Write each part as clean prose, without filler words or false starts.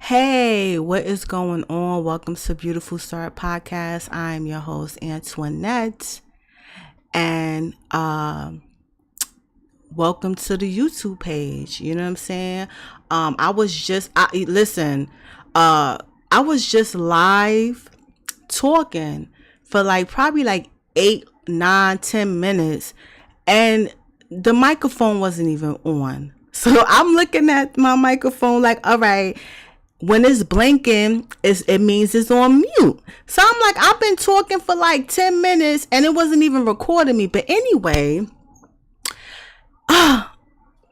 Hey, what is going on? Welcome to Beautiful Start Podcast. I'm your host, Antoinette, and welcome to the YouTube page. You know what I'm saying? Listen, I was just live talking for probably 8, 9, 10 minutes, and the microphone wasn't even on. So I'm looking at my microphone all right, when it's blinking, it means it's on mute. So I'm I've been talking for 10 minutes and it wasn't even recording me. But anyway,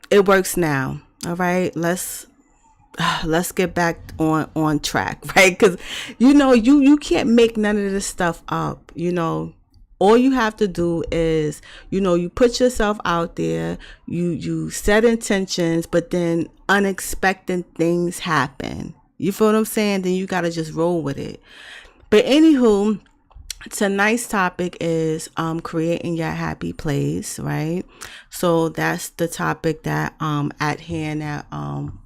it works now. All right, let's get back on track, right? Because you can't make none of this stuff up. All you have to do is you put yourself out there, you set intentions, but then unexpected things happen. You feel what I'm saying? Then you got to just roll with it. But anywho, tonight's topic is creating your happy place, right? So that's the topic that at hand that I'm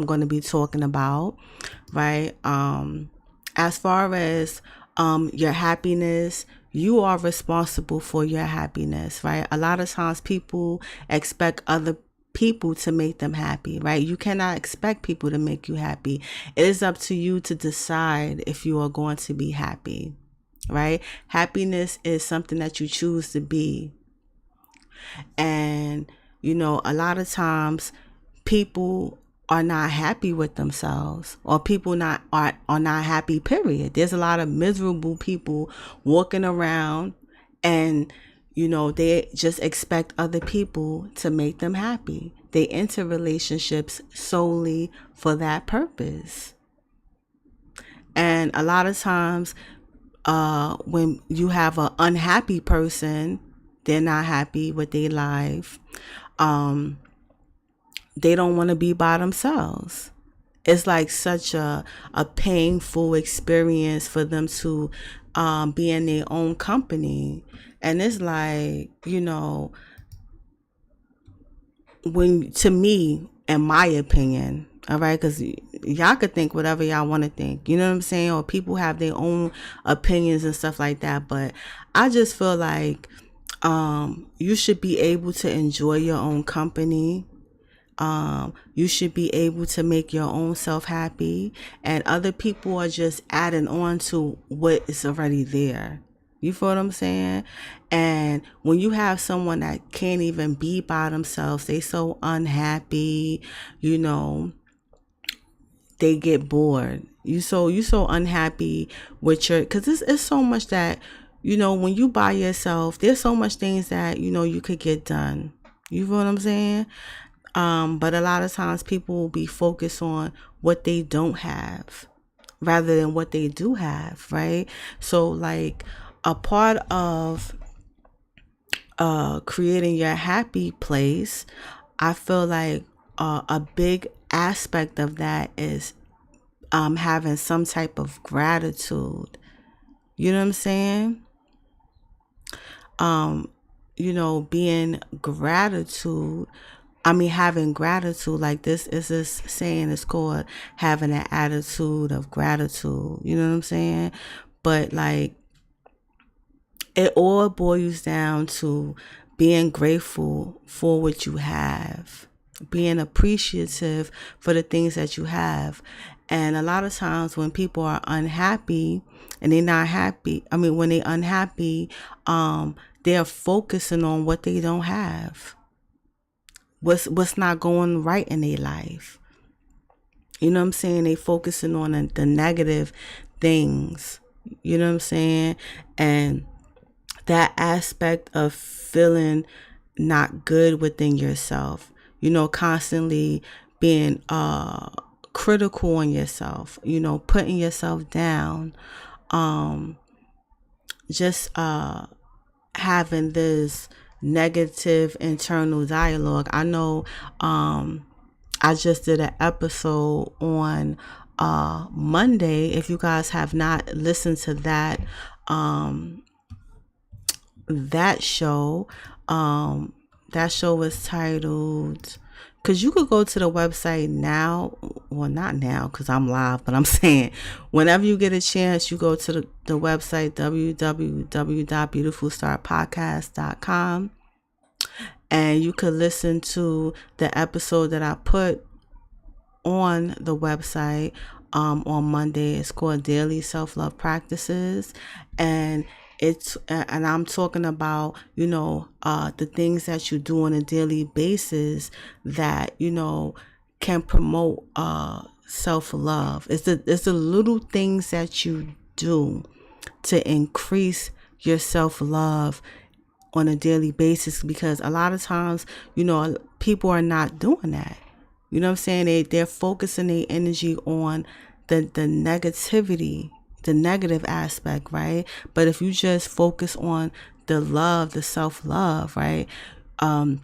going to be talking about, right? As far as your happiness, you are responsible for your happiness, right? A lot of times people expect other people to make them happy, right? You cannot expect people to make you happy. It is up to you to decide if you are going to be happy, right? Happiness is something that you choose to be. And, a lot of times people are not happy with themselves, or people are not happy, period. There's a lot of miserable people walking around, and they just expect other people to make them happy. They enter relationships solely for that purpose. And a lot of times when you have an unhappy person, they're not happy with their life. They don't want to be by themselves. It's such a painful experience for them to be in their own company. And it's when, to me, in my opinion, all right, because y'all could think whatever y'all want to think, you know what I'm saying? Or people have their own opinions and stuff like that. But I just feel you should be able to enjoy your own company. You should be able to make your own self happy, and other people are just adding on to what is already there. You feel what I'm saying? And when you have someone that can't even be by themselves, they so unhappy, they get bored. You so unhappy with because it's so much that, when you by yourself, there's so much things that, you could get done. You feel what I'm saying? But a lot of times people will be focused on what they don't have rather than what they do have, right? So a part of creating your happy place, I feel a big aspect of that is having some type of gratitude. You know what I'm saying? Being gratitude. Having gratitude, this saying is called having an attitude of gratitude. You know what I'm saying? But it all boils down to being grateful for what you have, being appreciative for the things that you have. And a lot of times when people are unhappy and they're not happy, when they're unhappy, they're focusing on what they don't have. What's not going right in their life. You know what I'm saying? They focusing on the negative things. You know what I'm saying? And that aspect of feeling not good within yourself, constantly being critical on yourself, putting yourself down, just having this negative internal dialogue. I know I just did an episode on Monday. If you guys have not listened to that show was titled because you could go to the website now, well, not now because I'm live, but I'm saying whenever you get a chance, you go to the website www.beautifulstarpodcast.com, and you could listen to the episode that I put on the website on Monday. It's called Daily Self-Love Practices, and I'm talking about the things that you do on a daily basis that can promote self-love. It's the little things that you do to increase your self-love on a daily basis, because a lot of times people are not doing that. You know what I'm saying? They're focusing their energy on the negativity, the negative aspect, right? But if you just focus on the love, the self-love, right? The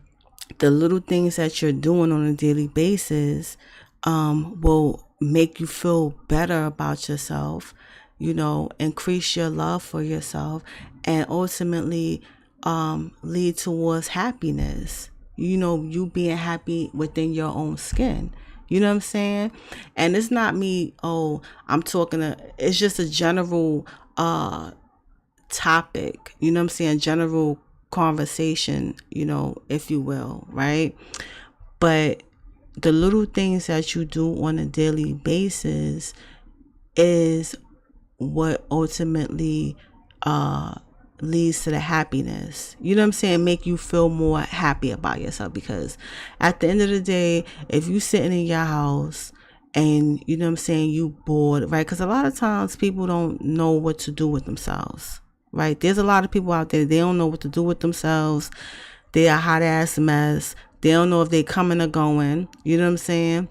little things that you're doing on a daily basis will make you feel better about yourself, increase your love for yourself, and ultimately lead towards happiness. You being happy within your own skin. You know what I'm saying? And it's not me, I'm talking it's just a general topic, you know what I'm saying? General conversation, if you will, right? But the little things that you do on a daily basis is what ultimately leads to the happiness. You know what I'm saying? Make you feel more happy about yourself, because at the end of the day, if you sitting in your house and you bored, right? Because a lot of times people don't know what to do with themselves, right? There's a lot of people out there, they don't know what to do with themselves. They're a hot ass mess. They don't know if they coming or going. You know what I'm saying?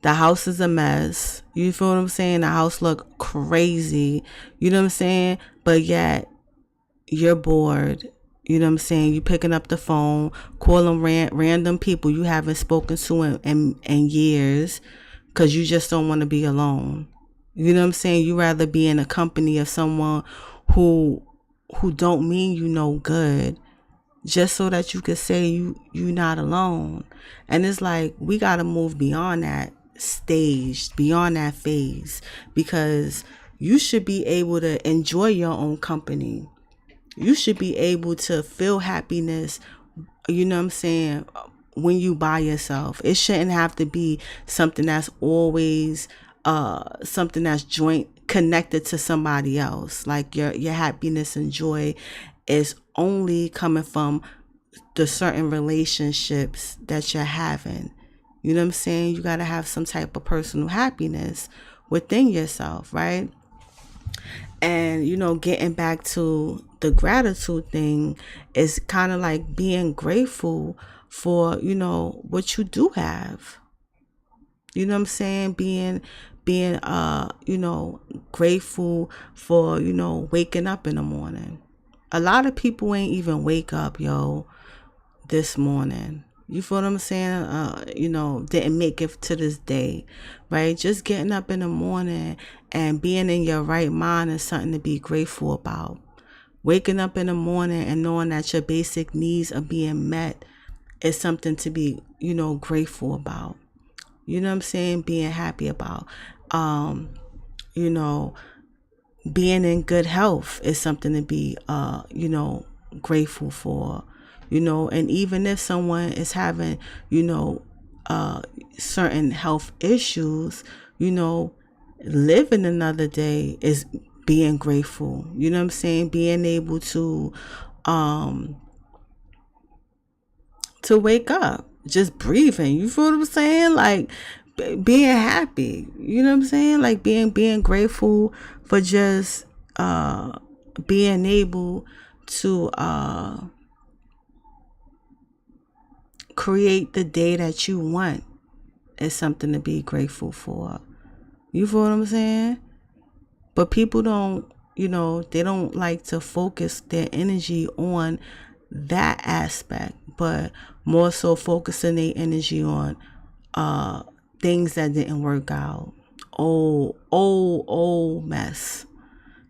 The house is a mess. You feel what I'm saying? The house look crazy. You know what I'm saying? But yet you're bored. You know what I'm saying? You picking up the phone, calling random people you haven't spoken to in years, because you just don't want to be alone. You know what I'm saying? You rather be in the company of someone who don't mean you no good, just so that you could say you not alone. And it's like, we got to move beyond that stage, beyond that phase, because you should be able to enjoy your own company. You should be able to feel happiness, you know what I'm saying, when you by yourself. It shouldn't have to be something that's always something that's joint connected to somebody else. Like your happiness and joy is only coming from the certain relationships that you're having. You know what I'm saying? You got to have some type of personal happiness within yourself, right? And getting back to the gratitude thing is kind of like being grateful for what you do have. You know what I'm saying? Being grateful for waking up in the morning. A lot of people ain't even wake up, this morning. You feel what I'm saying? Didn't make it to this day, right? Just getting up in the morning and being in your right mind is something to be grateful about. Waking up in the morning and knowing that your basic needs are being met is something to be, grateful about. You know what I'm saying? Being happy about. Being in good health is something to be, grateful for. And even if someone is having, certain health issues, living another day is being grateful. You know what I'm saying? Being able to wake up, just breathing. You feel what I'm saying? Like being happy. You know what I'm saying? Like being grateful for just being able to create the day that you want is something to be grateful for. You feel what I'm saying? But people don't, they don't like to focus their energy on that aspect, but more so focusing their energy on things that didn't work out. Old mess.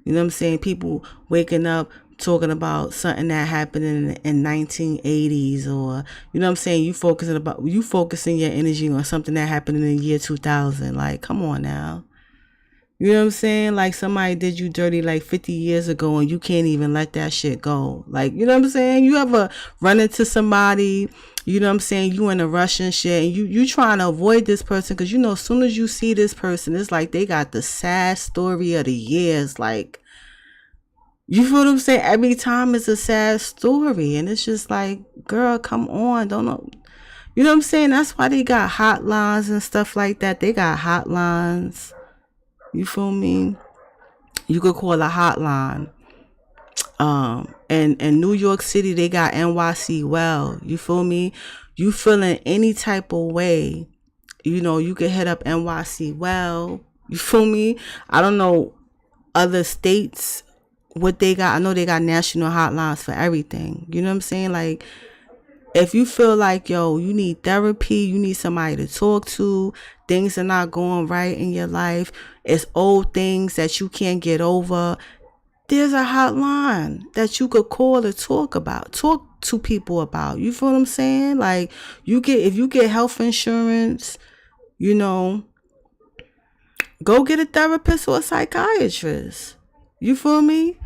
You know what I'm saying? People waking up talking about something that happened in 1980s, or you know what I'm saying, you focusing your energy on something that happened in the year 2000. Like, come on now. You know what I'm saying? Like, somebody did you dirty like 50 years ago and you can't even let that shit go. Like, you know what I'm saying? You ever run into somebody, you know what I'm saying, you in a rush and shit, and you trying to avoid this person because you know as soon as you see this person, it's like they got the sad story of the years. Like, you feel what I'm saying? Every time it's a sad story, and it's just like, girl, come on, don't know. You know what I'm saying? That's why they got hotlines and stuff like that. They got hotlines. You feel me? You could call a hotline. And in New York City, they got NYC Well. You feel me? You feeling any type of way, you know, you could hit up NYC Well. You feel me? I don't know other states what they got. I know they got national hotlines for everything. You know what I'm saying? Like, if you feel like, yo, you need therapy, you need somebody to talk to, things are not going right in your life, it's old things that you can't get over, there's a hotline that you could call to talk to people about. You feel what I'm saying? Like, if you get health insurance, you know, go get a therapist or a psychiatrist. You feel me?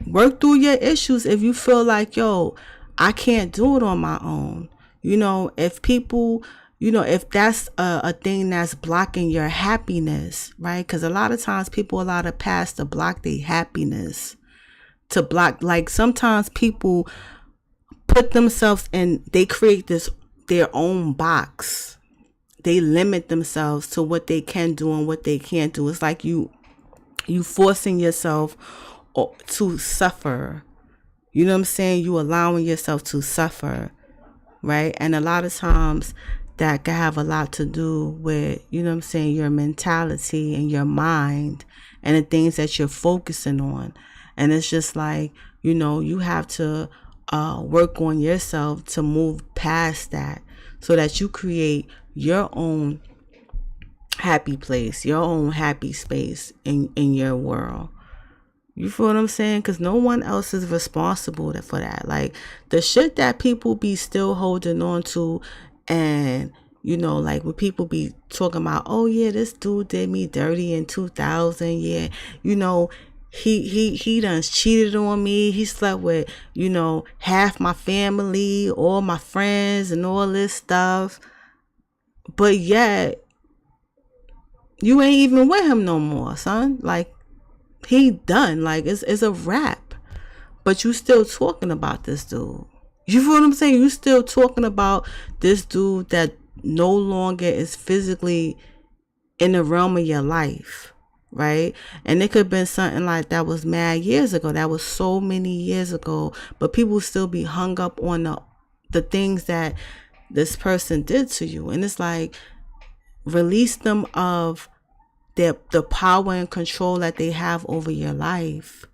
Work through your issues if you feel like, yo, I can't do it on my own. You know, if people, you know, if that's a thing that's blocking your happiness, right? Because a lot of times people allow the past to block their happiness. To block, like, sometimes people put themselves in, they create their own box. They limit themselves to what they can do and what they can't do. It's like you forcing yourself to suffer. You know what I'm saying? You allowing yourself to suffer, right? And a lot of times that can have a lot to do with, you know what I'm saying, your mentality and your mind and the things that you're focusing on. And it's just like, you know, you have to work on yourself to move past that so that you create your own happy place, your own happy space in your world. You feel what I'm saying? Because no one else is responsible for that. Like, the shit that people be still holding on to, and, you know, like, when people be talking about, oh, yeah, this dude did me dirty in 2000. Yeah, you know, he done cheated on me. He slept with, you know, half my family, all my friends, and all this stuff. But yet, you ain't even with him no more, son. Like, he done. Like, it's a wrap. But you still talking about this dude. You feel what I'm saying? You still talking about this dude that no longer is physically in the realm of your life, right? And it could have been something like that was mad years ago. That was so many years ago. But people still be hung up on the things that this person did to you. And it's like, release them of the power and control that they have over your life.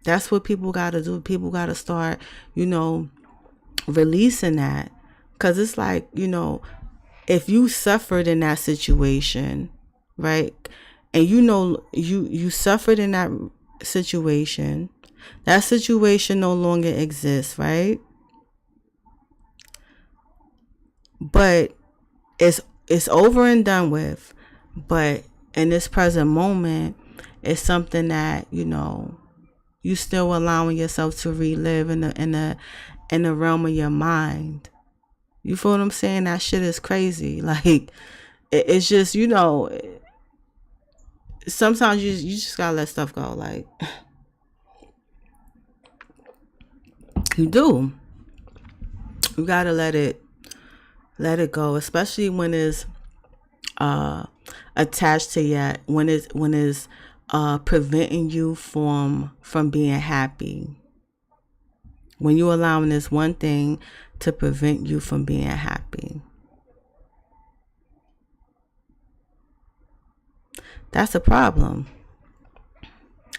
That's what people got to do. People got to start, you know, releasing that. Because it's like, you know, if you suffered in that situation, right? And you know, you suffered in that situation no longer exists, right? But it's over and done with. But in this present moment, it's something that, you know, you still allowing yourself to relive in the realm of your mind. You feel what I'm saying? That shit is crazy. Like, it's just, you know, sometimes you just gotta let stuff go. Like, you do. You gotta let it go, especially when it's attached to you, when it's preventing you from being happy. When you allowing this one thing to prevent you from being happy, that's a problem.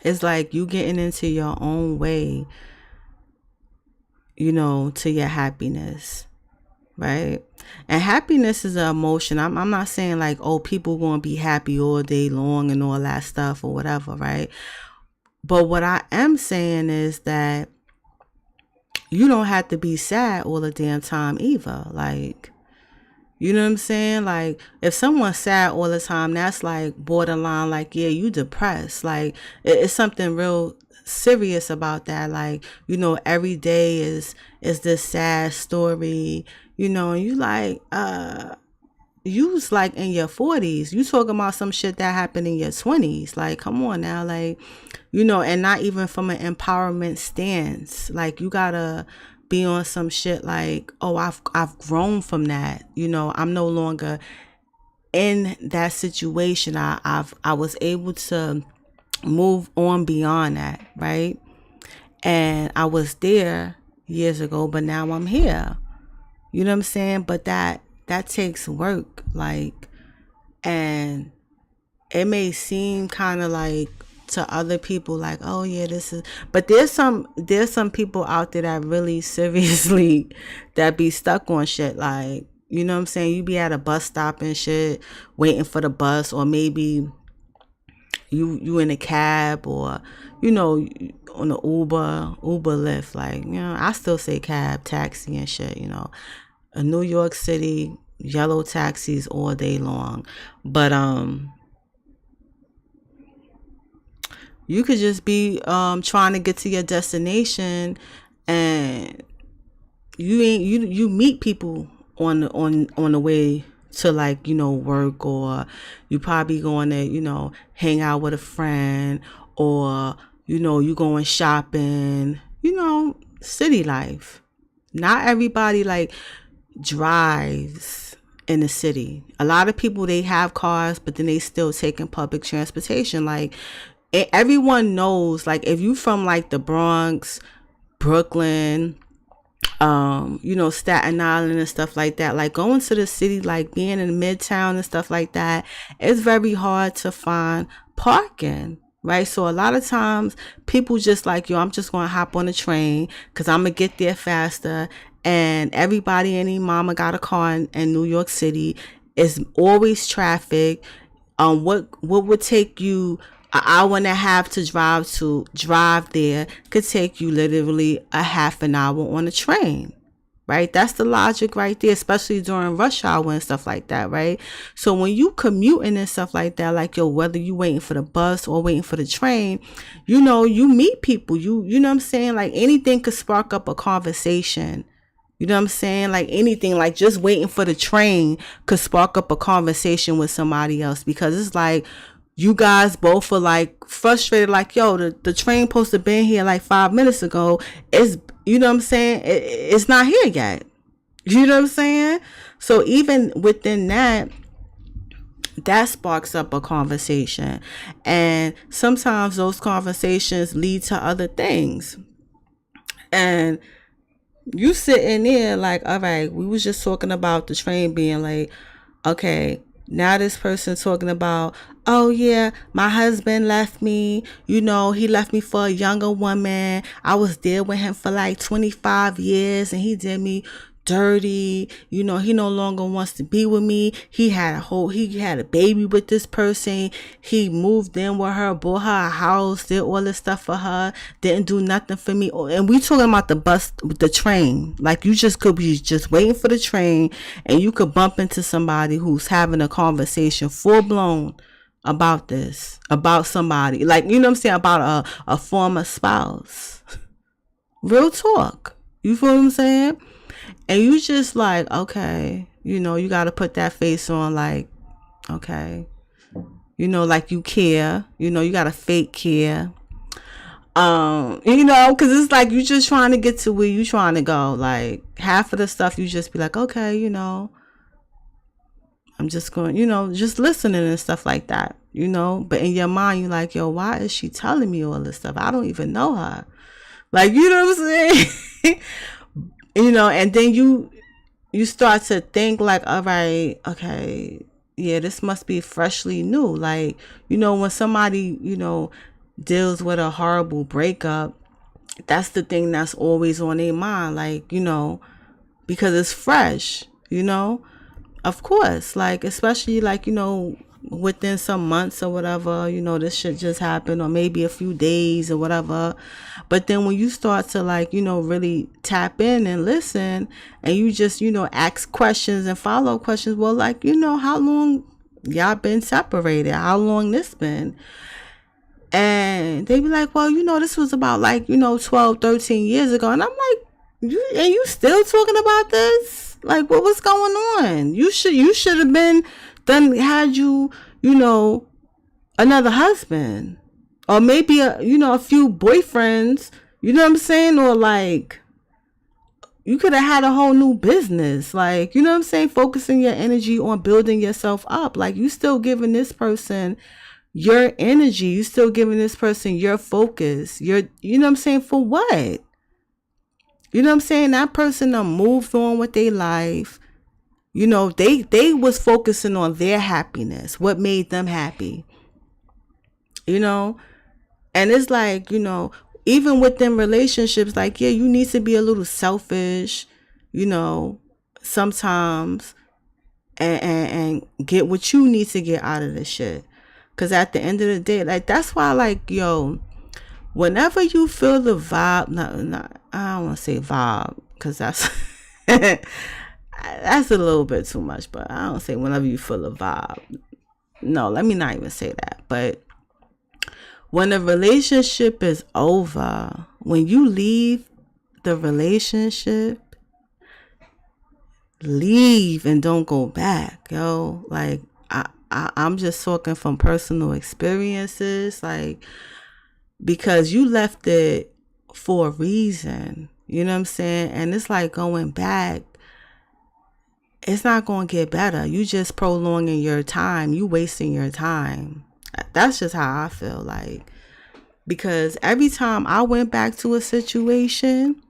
It's like you getting into your own way, you know, to your happiness, right? And happiness is an emotion. I'm not saying like, oh, people gonna be happy all day long and all that stuff or whatever, right? But what I am saying is that you don't have to be sad all the damn time either. Like, you know what I'm saying? Like, if someone's sad all the time, that's like borderline, like, yeah, you depressed. Like, it's something real serious about that. Like, you know, every day is this sad story, you know, and you like, you was like in your 40s. You talking about some shit that happened in your 20s. Like, come on now. Like, you know, and not even from an empowerment stance. Like, you gotta be on some shit like, oh, I've grown from that. You know, I'm no longer in that situation. I was able to move on beyond that, right? And I was there years ago, but now I'm here. You know what I'm saying? But that takes work, like, and it may seem kind of like to other people like, oh yeah, this is, but there's some people out there that really seriously that be stuck on shit, like, you know what I'm saying? You be at a bus stop and shit waiting for the bus, or maybe you in a cab, or you know, on the Uber Lyft, like, you know, I still say cab, taxi and shit, you know. In New York City, yellow taxis all day long. But you could just be trying to get to your destination, and you meet people on the way to, like, you know, work, or you probably going to, you know, hang out with a friend, or, you know, you going shopping, you know, city life. Not everybody like drives in the city. A lot of people, they have cars, but then they still taking public transportation. Like, everyone knows, like, if you from like the Bronx, Brooklyn, you know, Staten Island and stuff like that, like going to the city, like being in Midtown and stuff like that, it's very hard to find parking, right? So a lot of times people just like, yo, I'm just gonna hop on the train because I'm gonna get there faster. And everybody and their mama got a car in New York City. It's always traffic. What would take you an hour and a half to drive there could take you literally a half an hour on a train, right? That's the logic right there, especially during rush hour and stuff like that, right? So when you commuting and stuff like that, like, yo, whether you waiting for the bus or waiting for the train, you know, you meet people, you know what I'm saying? Like, anything could spark up a conversation. You know what I'm saying? Like, anything, like just waiting for the train could spark up a conversation with somebody else, because it's like you guys both are like frustrated, like, yo, the train supposed to been here like 5 minutes ago. It's, you know what I'm saying? It's not here yet. You know what I'm saying? So even within that sparks up a conversation. And sometimes those conversations lead to other things. And you sitting there like, all right, we was just talking about the train being late. Okay, now this person talking about, oh yeah, my husband left me. You know, he left me for a younger woman. I was there with him for like 25 years and he did me dirty. You know, he no longer wants to be with me. He had a baby with this person. He moved in with her, bought her a house, did all this stuff for her, didn't do nothing for me. And we talking about the train. Like, you just could be just waiting for the train and you could bump into somebody who's having a conversation full blown about this, about somebody, like, you know what I'm saying, about a former spouse. Real talk. You feel what I'm saying? And you just like, okay, you know, you got to put that face on, like, okay, you know, like you care, you know, you got to fake care. You know, because it's like you just trying to get to where you trying to go. Like, half of the stuff you just be like, okay, you know, I'm just going, you know, just listening and stuff like that, you know. But in your mind, you're like, yo, why is she telling me all this stuff? I don't even know her. Like, you know what I'm saying? You know, and then you start to think like, all right, okay, yeah, this must be freshly new. Like, you know, when somebody, you know, deals with a horrible breakup, that's the thing that's always on their mind. Like, you know, because it's fresh, you know, of course, like, especially like, you know, within some months or whatever, this shit just happened, or maybe a few days or whatever. But then when you start to like, really tap in and listen, and you just, ask questions and follow questions, well, like, how long y'all been separated? How long this been? And they be like, well, this was about like, 12, 13 years ago. And I'm like, you still talking about this? Like, what was going on? You should have been done, had you, another husband, or maybe a few boyfriends, you know what I'm saying? Or like, you could have had a whole new business, like, you know what I'm saying? Focusing your energy on building yourself up. Like, you still giving this person your energy, you still giving this person your focus, you know what I'm saying? For what? You know what I'm saying? That person done moved on with their life. They was focusing on their happiness, what made them happy. And it's like, even within relationships, like, yeah, you need to be a little selfish, sometimes, and get what you need to get out of this shit. Because at the end of the day, like, that's why, like, whenever you feel the vibe, I don't want to say vibe, because that's that's a little bit too much, but I don't say whenever you feel the vibe. No, let me not even say that. But when the relationship is over, when you leave the relationship, leave and don't go back, yo. Like, I'm just talking from personal experiences, like, because you left it for a reason, you know what I'm saying? And it's like, going back, it's not going to get better. You just prolonging your time. You wasting your time. That's just how I feel like. Because every time I went back to a situation,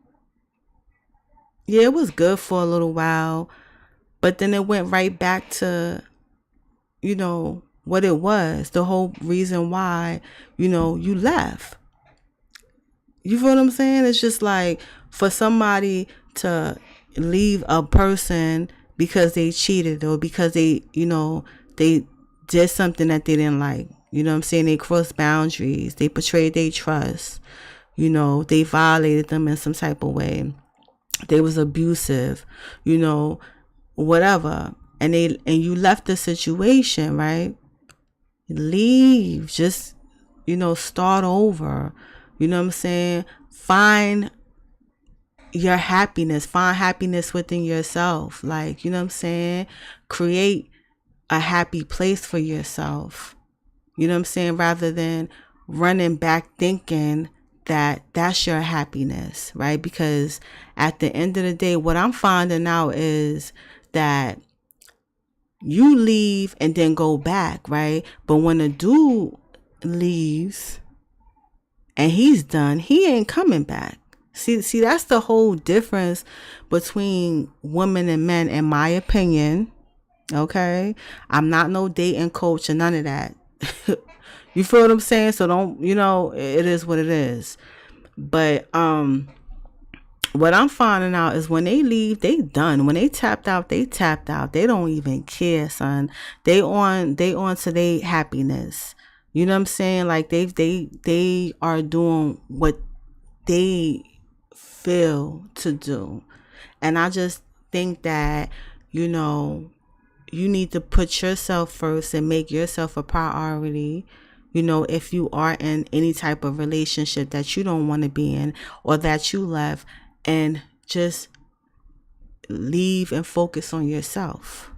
yeah, it was good for a little while, but then it went right back to, what it was, the whole reason why, you left. You feel what I'm saying? It's just like, for somebody to leave a person because they cheated, or because they did something that they didn't like. You know what I'm saying? They crossed boundaries. They betrayed their trust. They violated them in some type of way. They was abusive, whatever. And you left the situation, right? Leave. Just, start over. You know what I'm saying? Find your happiness. Find happiness within yourself. Like, you know what I'm saying? Create a happy place for yourself. You know what I'm saying? Rather than running back thinking that that's your happiness, right? Because at the end of the day, what I'm finding out is that you leave and then go back, right? But when a dude leaves and he's done, he ain't coming back. See, that's the whole difference between women and men, in my opinion. Okay? I'm not no dating coach or none of that. You feel what I'm saying? So don't, it is what it is. But what I'm finding out is when they leave, they done. When they tapped out, they tapped out. They don't even care, son. They on to their happiness. You know what I'm saying? Like, they are doing what they feel to do. And I just think that, you need to put yourself first and make yourself a priority. If you are in any type of relationship that you don't want to be in, or that you left, and just leave and focus on yourself.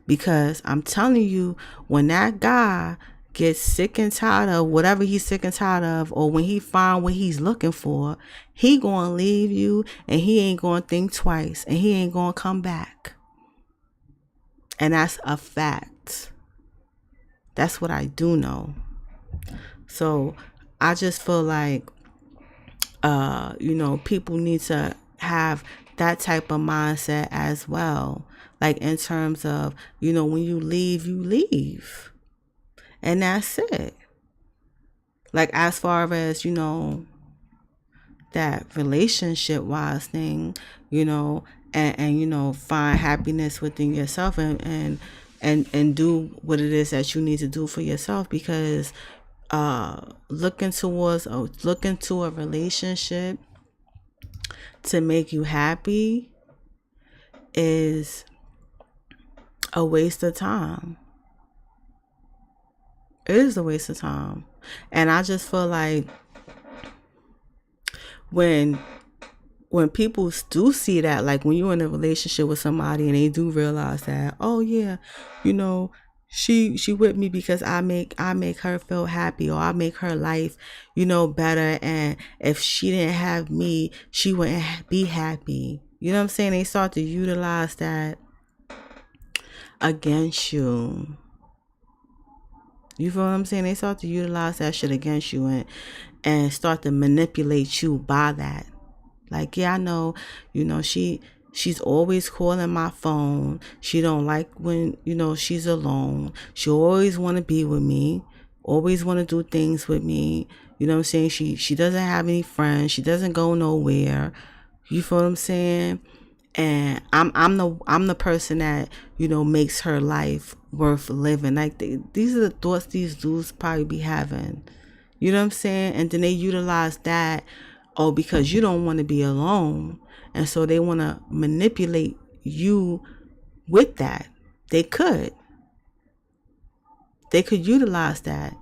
Because I'm telling you, when that guy gets sick and tired of whatever he's sick and tired of, or when he find what he's looking for, he gonna leave you, and he ain't gonna think twice, and he ain't gonna come back. And that's a fact. That's what I do know. So I just feel like, people need to have that type of mindset as well. Like, in terms of, when you leave, you leave. And that's it. Like, as far as, that relationship wise thing, and find happiness within yourself, and and do what it is that you need to do for yourself, because looking to a relationship to make you happy is a waste of time. It is a waste of time. And I just feel like when people do see that, like when you're in a relationship with somebody and they do realize that, oh yeah, you know, she with me because I make her feel happy, or I make her life, better, and if she didn't have me, she wouldn't be happy. You know what I'm saying? They start to utilize that against you. You feel what I'm saying? They start to utilize that shit against you and start to manipulate you by that. Like, yeah, I know, she's always calling my phone. She don't like when, she's alone. She always want to be with me, always want to do things with me. You know what I'm saying? She doesn't have any friends. She doesn't go nowhere. You feel what I'm saying? And I'm the person that, makes her life worth living. Like, these are the thoughts these dudes probably be having. You know what I'm saying? And then they utilize that, because you don't want to be alone. And so they want to manipulate you with that. They could utilize that.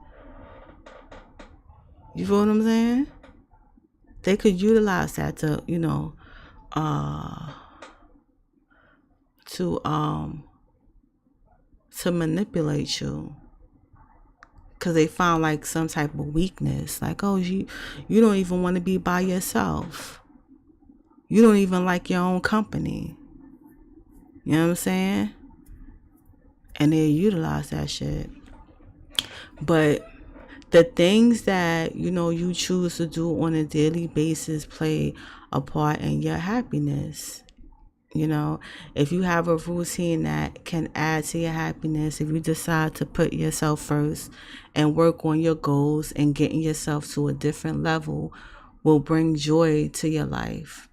You feel what I'm saying? They could utilize that to, to manipulate you. Because they found like some type of weakness. Like, oh, you don't even want to be by yourself. You don't even like your own company. You know what I'm saying? And they utilize that shit. But the things that, you choose to do on a daily basis play a part in your happiness. If you have a routine that can add to your happiness, if you decide to put yourself first and work on your goals and getting yourself to a different level, will bring joy to your life,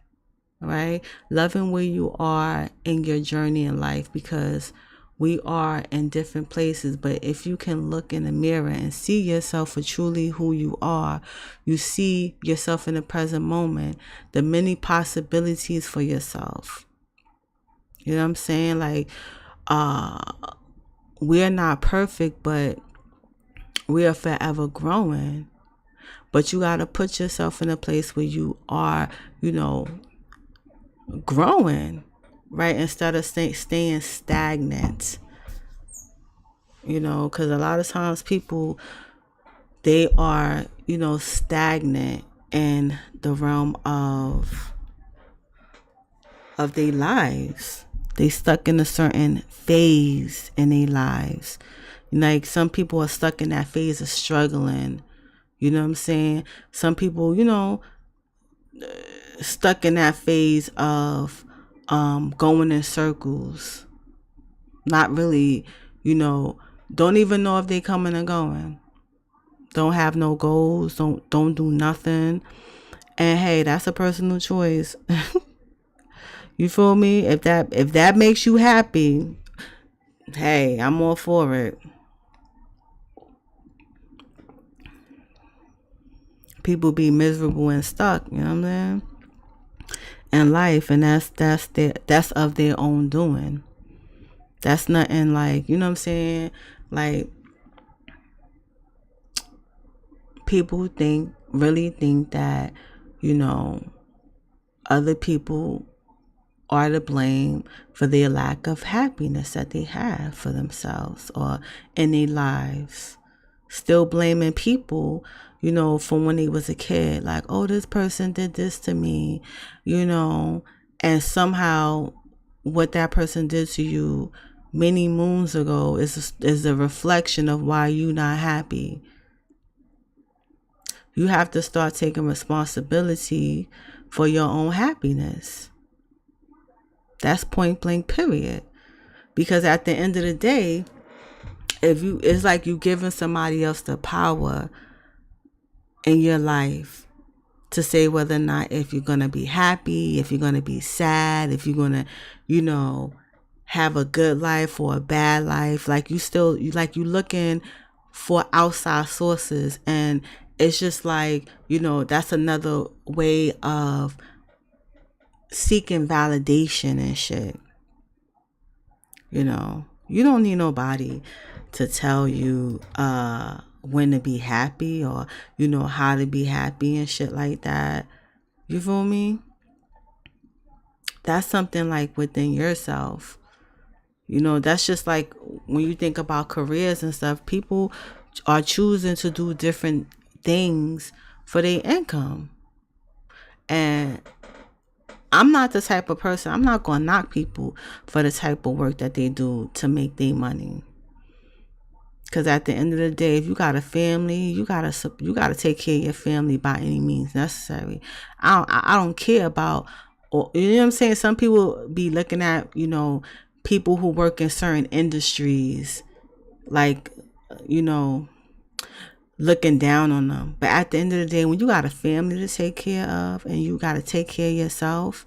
right? Loving where you are in your journey in life, because we are in different places. But if you can look in the mirror and see yourself for truly who you are, you see yourself in the present moment, the many possibilities for yourself. You know what I'm saying? Like, we're not perfect, but we are forever growing. But you got to put yourself in a place where you are, growing, right? Instead of staying stagnant. Because a lot of times people, they are, stagnant in the realm of their lives. They stuck in a certain phase in their lives. Like, some people are stuck in that phase of struggling. You know what I'm saying? Some people, stuck in that phase of going in circles. Not really, don't even know if they coming or going. Don't have no goals. Don't do nothing. And hey, that's a personal choice. You feel me? If that makes you happy, hey, I'm all for it. People be miserable and stuck, you know what I'm saying? In life, and that's of their own doing. That's nothing like, you know what I'm saying? Like, people really think that, other people are to blame for their lack of happiness that they have for themselves or in their lives. Still blaming people, from when they was a kid. Like, oh, this person did this to me, and somehow what that person did to you many moons ago is a reflection of why you not happy. You have to start taking responsibility for your own happiness. That's point blank, period. Because at the end of the day, it's like you giving somebody else the power in your life to say whether or not if you're going to be happy, if you're going to be sad, if you're going to, have a good life or a bad life. Like you looking for outside sources, and it's just like, that's another way of seeking validation and shit. You don't need nobody to tell you when to be happy, or how to be happy and shit like that. You feel me? That's something like within yourself. That's just like when you think about careers and stuff, people are choosing to do different things for their income. And I'm not the type of person, I'm not going to knock people for the type of work that they do to make their money. Because at the end of the day, if you got a family, you gotta take care of your family by any means necessary. I don't care about, or, you know what I'm saying? Some people be looking at, people who work in certain industries, like, looking down on them. But at the end of the day, when you got a family to take care of and you got to take care of yourself,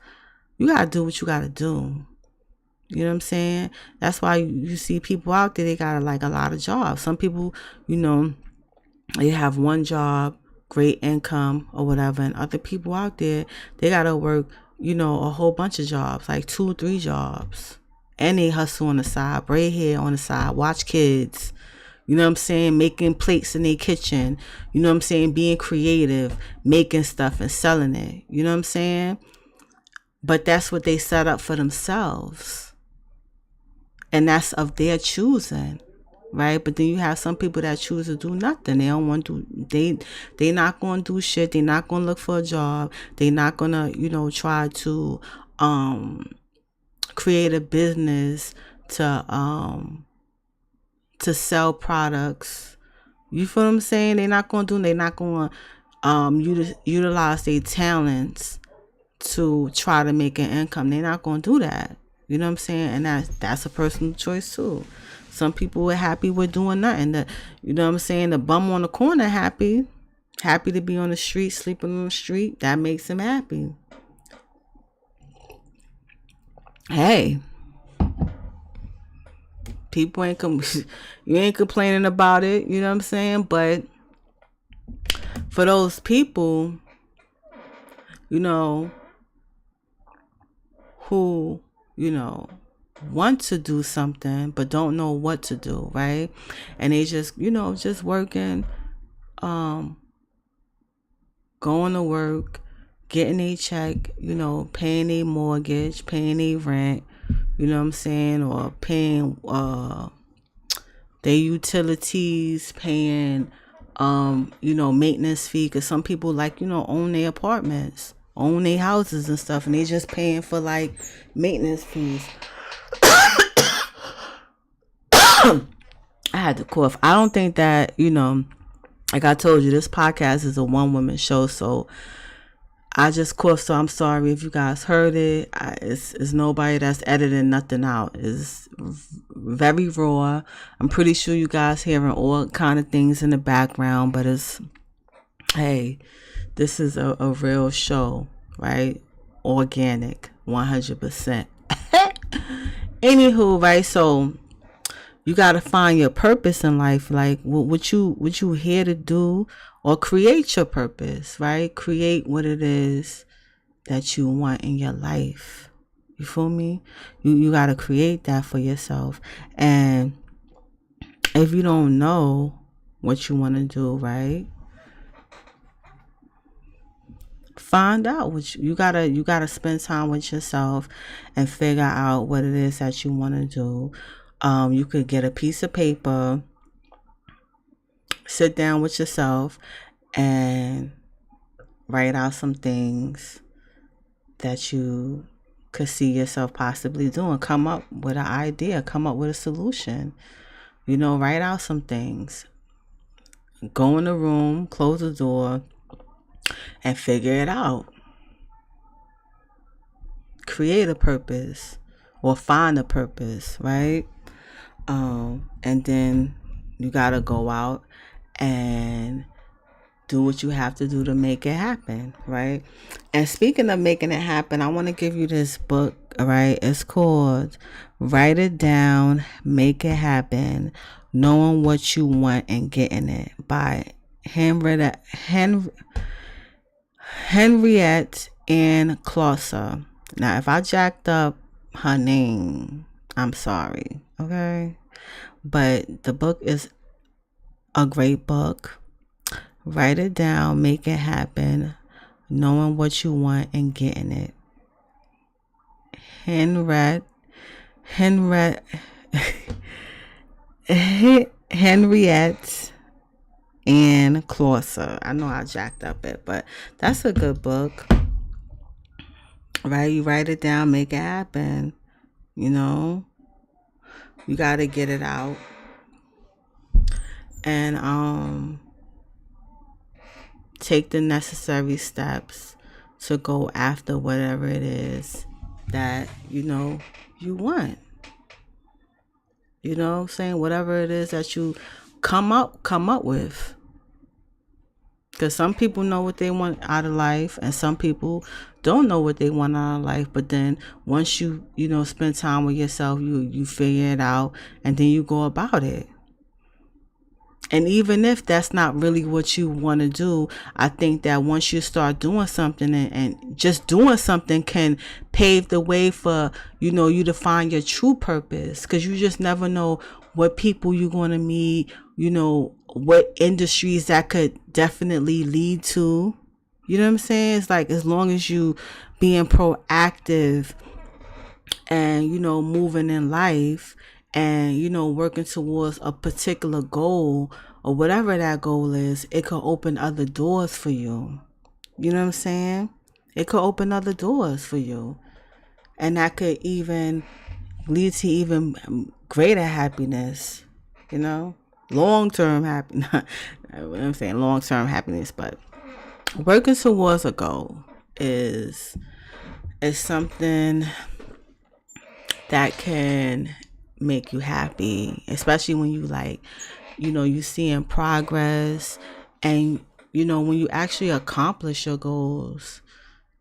you got to do what you got to do. You know what I'm saying? That's why you see people out there, they got like a lot of jobs. Some people, they have one job, great income or whatever. And other people out there, they got to work, a whole bunch of jobs, like 2, 3 jobs. And they hustle on the side, braid hair on the side, watch kids. You know what I'm saying? Making plates in their kitchen. You know what I'm saying? Being creative, making stuff and selling it. You know what I'm saying? But that's what they set up for themselves. And that's of their choosing, right? But then you have some people that choose to do nothing. They don't want to they not going to do shit. They're not going to look for a job. They're not going to, try to create a business to sell products. You feel what I'm saying? They're not going to utilize their talents to try to make an income. They're not going to do that. You know what I'm saying? And that's a personal choice too. Some people are happy with doing nothing. You know what I'm saying? The bum on the corner happy to be on the street, sleeping on the street. That makes him happy. Hey, people you ain't complaining about it. You know what I'm saying? But for those people, who want to do something but don't know what to do, right? And they just working, going to work, getting a check, paying a mortgage, paying a rent, you know what I'm saying, or paying their utilities, paying maintenance fee, because some people own their apartments, own their houses and stuff, and they just paying for like maintenance fees. I had to cough. I don't think that, like I told you, this podcast is a one-woman show, so I just coughed, so I'm sorry if you guys heard it. It's nobody that's editing nothing out. It's very raw. I'm pretty sure you guys hearing all kind of things in the background, but hey, this is a real show, right? Organic, 100%. Anywho, right? So you got to find your purpose in life. Like what you here to do, or create your purpose, right? Create what it is that you want in your life. You feel me? You got to create that for yourself. And if you don't know what you want to do, right? Find out what you gotta spend time with yourself and figure out what it is that you want to do. You could get a piece of paper, sit down with yourself, and write out some things that you could see yourself possibly doing. Come up with an idea, come up with a solution. Write out some things. Go in the room, close the door, and figure it out. Create a purpose, or find a purpose, right? And then you gotta go out and do what you have to do to make it happen, right? And speaking of making it happen, I want to give you this book, all right? It's called Write It Down, Make It Happen, Knowing What You Want and Getting It by Henriette Ann Closer. Now, if I jacked up her name, I'm sorry, okay? But the book is a great book. Write it down, make it happen, knowing what you want and getting it. Henriette Ann Closer. I know I jacked up it, but that's a good book. Right? You write it down, make it happen. You know, you got to get it out. And take the necessary steps to go after whatever it is that you want. You know what I'm saying? Whatever it is that you come up with. Because some people know what they want out of life, and some people don't know what they want out of life. But then once you spend time with yourself, you figure it out, and then you go about it. And even if that's not really what you want to do, I think that once you start doing something and just doing something can pave the way for, you to find your true purpose. Because you just never know what people you're going to meet, what industries that could definitely lead to. You know what I'm saying? It's like as long as you being proactive and, moving in life and, working towards a particular goal or whatever that goal is, it could open other doors for you. You know what I'm saying? It could open other doors for you. And that could even lead to even greater happiness, long-term happiness. I'm saying long-term happiness, but working towards a goal is something that can make you happy, especially when you you seeing progress and when you actually accomplish your goals.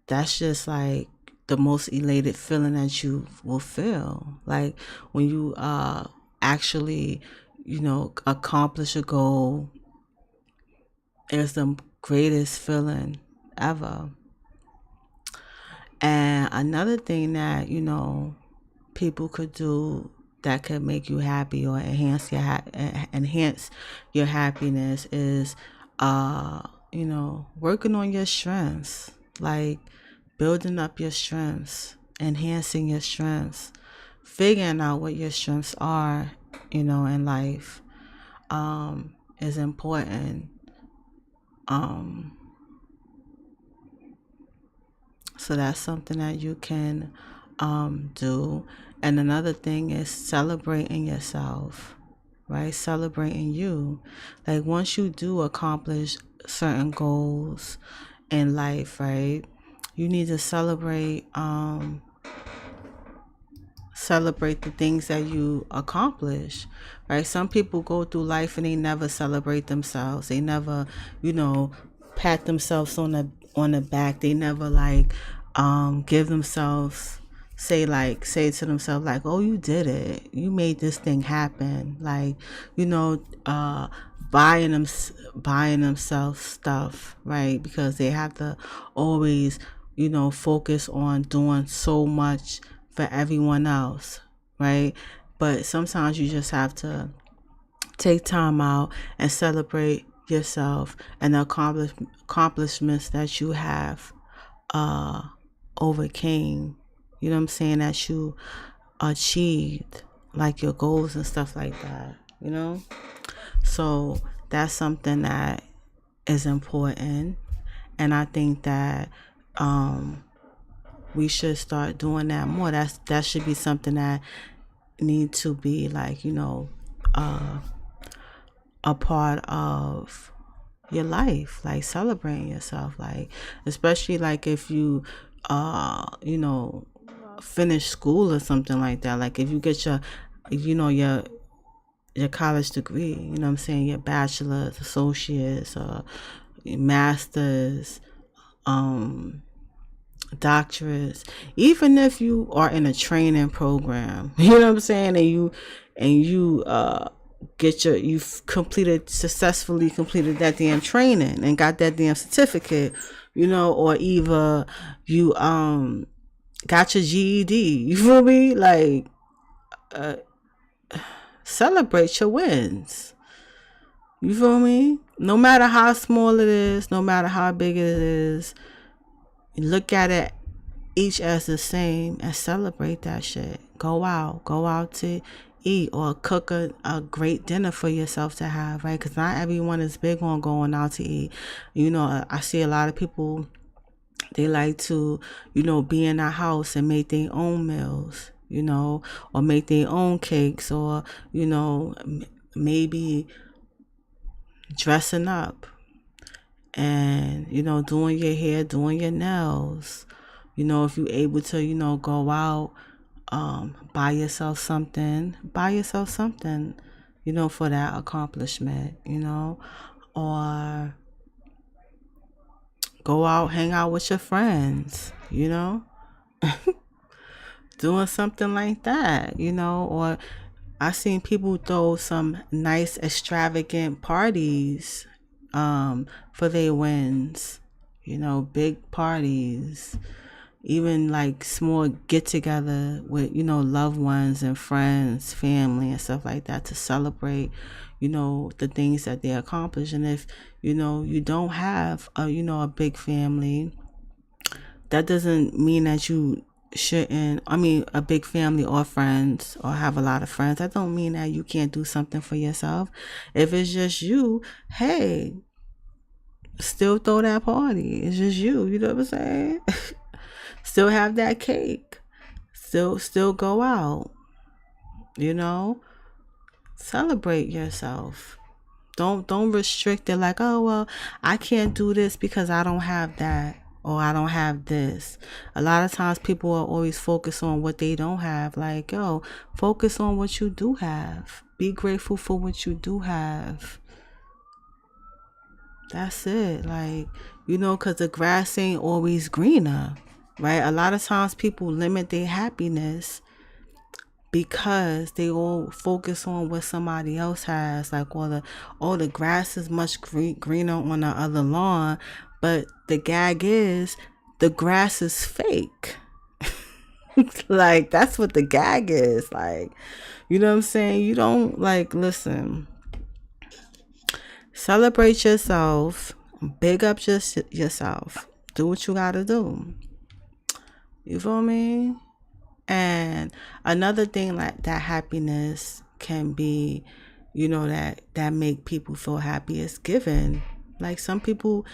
That's just like the most elated feeling that you will feel, like when you actually accomplish a goal. It's the greatest feeling ever. And another thing that people could do that could make you happy or enhance your happiness is working on your strengths, like building up your strengths, enhancing your strengths, figuring out what your strengths are in life is important. So that's something that you can do. And another thing is celebrating yourself, right? Celebrating you. Like once you do accomplish certain goals in life, right? You need to celebrate the things that you accomplish, right? Some people go through life and they never celebrate themselves. They never, pat themselves on the back. They never give themselves say to themselves like, oh, you did it, you made this thing happen, like buying themselves stuff, right? Because they have to always focus on doing so much for everyone else, right? But sometimes you just have to take time out and celebrate yourself and the accomplishments that you have overcame, that you achieved, like your goals and stuff like that, So that's something that is important. And I think that we should start doing that more. That should be something that need to be a part of your life, like celebrating yourself, like especially like if you finish school or something like that, like if you get your college degree, your bachelor's, associates, or masters, doctorates, even if you are in a training program, you know what I'm saying, and you you've successfully completed that damn training and got that damn certificate, or either you got your GED, you feel me? Like, celebrate your wins. You feel me? No matter how small it is, no matter how big it is, look at it each as the same and celebrate that shit. Go out to eat or cook a great dinner for yourself to have, right? Because not everyone is big on going out to eat. I see a lot of people, they like to, be in a house and make their own meals, or make their own cakes, or, maybe dressing up and, doing your hair, doing your nails. If you're able to, go out, buy yourself something, for that accomplishment, or go out, hang out with your friends, doing something like that, or I seen people throw some nice extravagant parties, for their wins, big parties, even like small get together with, loved ones and friends, family and stuff like that to celebrate, the things that they accomplish. And if, you don't have a big family, that doesn't mean that you shouldn't, a big family or friends or have a lot of friends. That don't mean that you can't do something for yourself. If it's just you, hey, still throw that party. It's just you know what I'm saying? Still have that cake. Still go out. Celebrate yourself. Don't restrict it like, oh well, I can't do this because I don't have that, or I don't have this. A lot of times people are always focused on what they don't have. Like, yo, focus on what you do have. Be grateful for what you do have. That's it. Like, because the grass ain't always greener, right? A lot of times people limit their happiness because they all focus on what somebody else has. Like, the grass is much greener on the other lawn, but the gag is the grass is fake. Like, that's what the gag is. Like, you know what I'm saying? You don't, like, listen. Celebrate yourself. Big up just yourself. Do what you gotta do. You feel me? And another thing like that happiness can be, that make people feel happy is giving. Like, some people,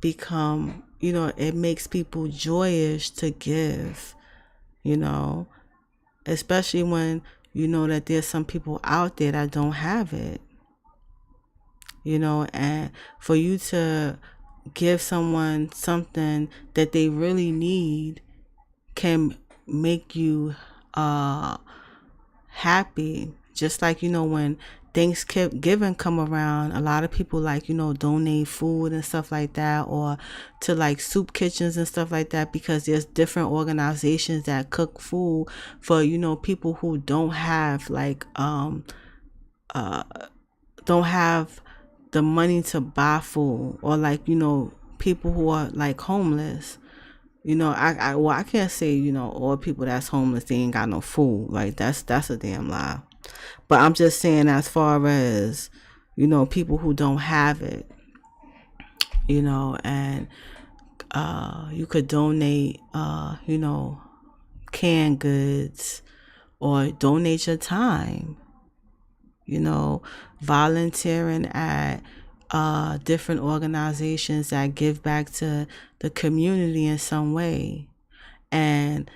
become, it makes people joyous to give, especially when that there's some people out there that don't have it, and for you to give someone something that they really need can make you happy. Just like, when Thanksgiving come around, a lot of people like, donate food and stuff like that, or to like soup kitchens and stuff like that, because there's different organizations that cook food for, people who don't have like don't have the money to buy food, or like, people who are like homeless. I can't say, all people that's homeless, they ain't got no food. Like, that's a damn lie. But I'm just saying, as far as, people who don't have it, and you could donate, canned goods, or donate your time, volunteering at different organizations that give back to the community in some way. And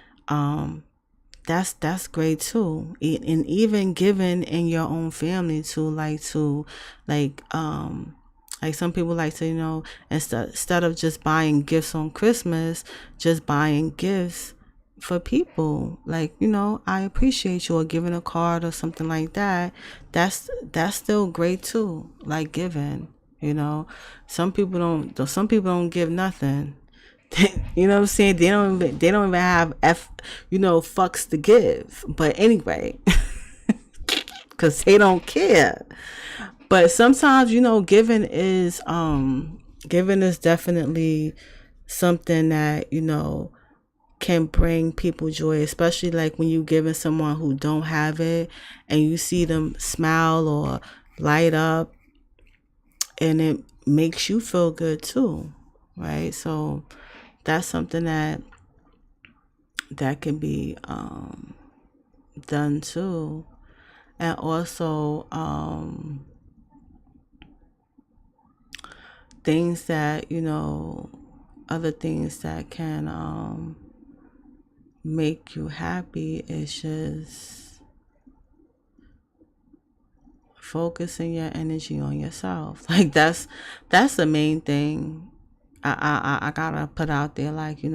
that's great too. And even giving in your own family too, like some people like to, instead of just buying gifts on Christmas, just buying gifts for people, like, I appreciate you, or giving a card or something like that. That's still great too, like giving. you know some people don't give nothing. You know what I'm saying? They don't even have fucks to give. But anyway, because they don't care. But sometimes, giving is definitely something that can bring people joy, especially like when you giving someone who don't have it, and you see them smile or light up, and it makes you feel good too, right? So that's something that can be done too. And also, things that other things that can make you happy is just focusing your energy on yourself. Like that's the main thing. I gotta put out there, like,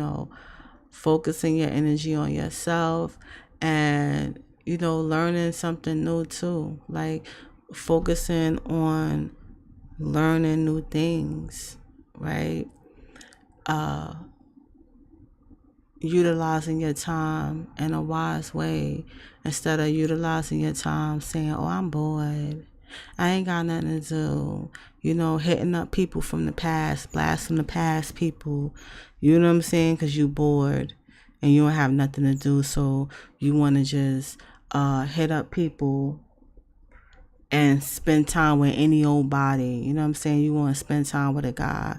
focusing your energy on yourself, and learning something new too, like focusing on learning new things, right? Utilizing your time in a wise way, instead of utilizing your time saying, "Oh, I'm bored, I ain't got nothing to do," hitting up people from the past, blasting the past people, you know what I'm saying, because you bored and you don't have nothing to do, so you want to just hit up people and spend time with any old body. You know what I'm saying? You want to spend time with a guy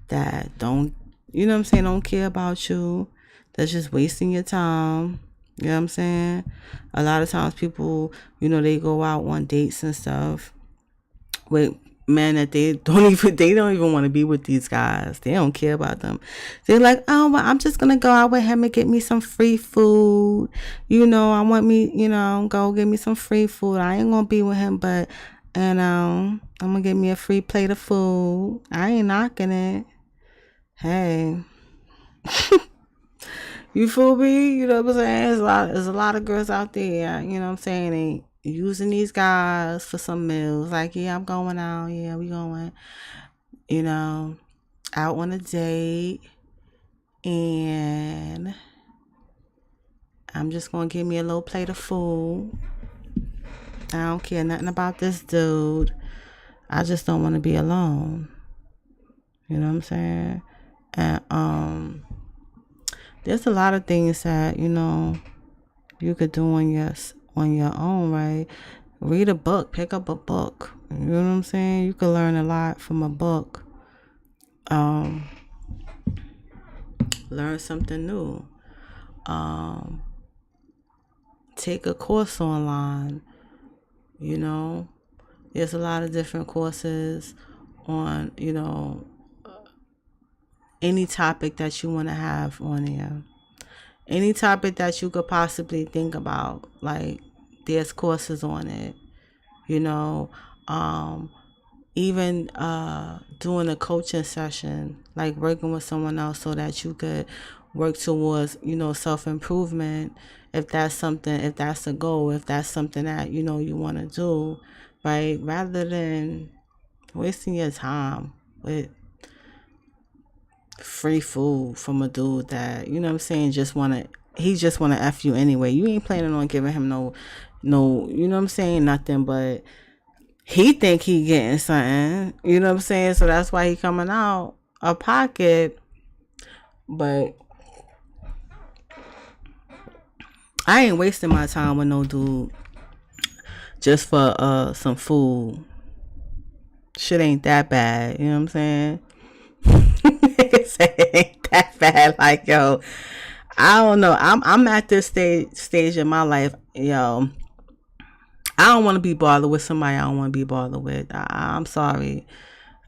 that don't, don't care about you. That's just wasting your time. You know what I'm saying? A lot of times people, they go out on dates and stuff with men that they don't even want to be with these guys. They don't care about them. They're like, "Oh, well, I'm just gonna go out with him and get me some free food. I want me, go get me some free food. I ain't gonna be with him, but I'm gonna get me a free plate of food. I ain't knocking it. Hey." You feel me? You know what I'm saying? There's a lot of girls out there, you know what I'm saying, they using these guys for some meals. Like, yeah, I'm going out. Yeah, we going, you know, out on a date. And I'm just going to give me a little plate of food. I don't care nothing about this dude. I just don't want to be alone. You know what I'm saying? And there's a lot of things that you could do on your own, right? Read a book, pick up a book. You know what I'm saying? You could learn a lot from a book. Learn something new. Take a course online. There's a lot of different courses on any topic that you want to have on there. Any topic that you could possibly think about, like, there's courses on it. you know Even doing a coaching session, like working with someone else so that you could work towards self-improvement, if that's a goal, if that's something that you want to do, right? Rather than wasting your time with free food from a dude that what I'm saying, he just want to F you anyway. You ain't planning on giving him no what I'm saying, nothing, but he think he getting something, what I'm saying? So that's why he coming out of pocket. But I ain't wasting my time with no dude just for some food. Shit ain't that bad, you know what I'm saying? It ain't that bad. Like, yo, I don't know. I'm at this stage in my life, yo. I don't want to be bothered with somebody I don't want to be bothered with. I'm sorry.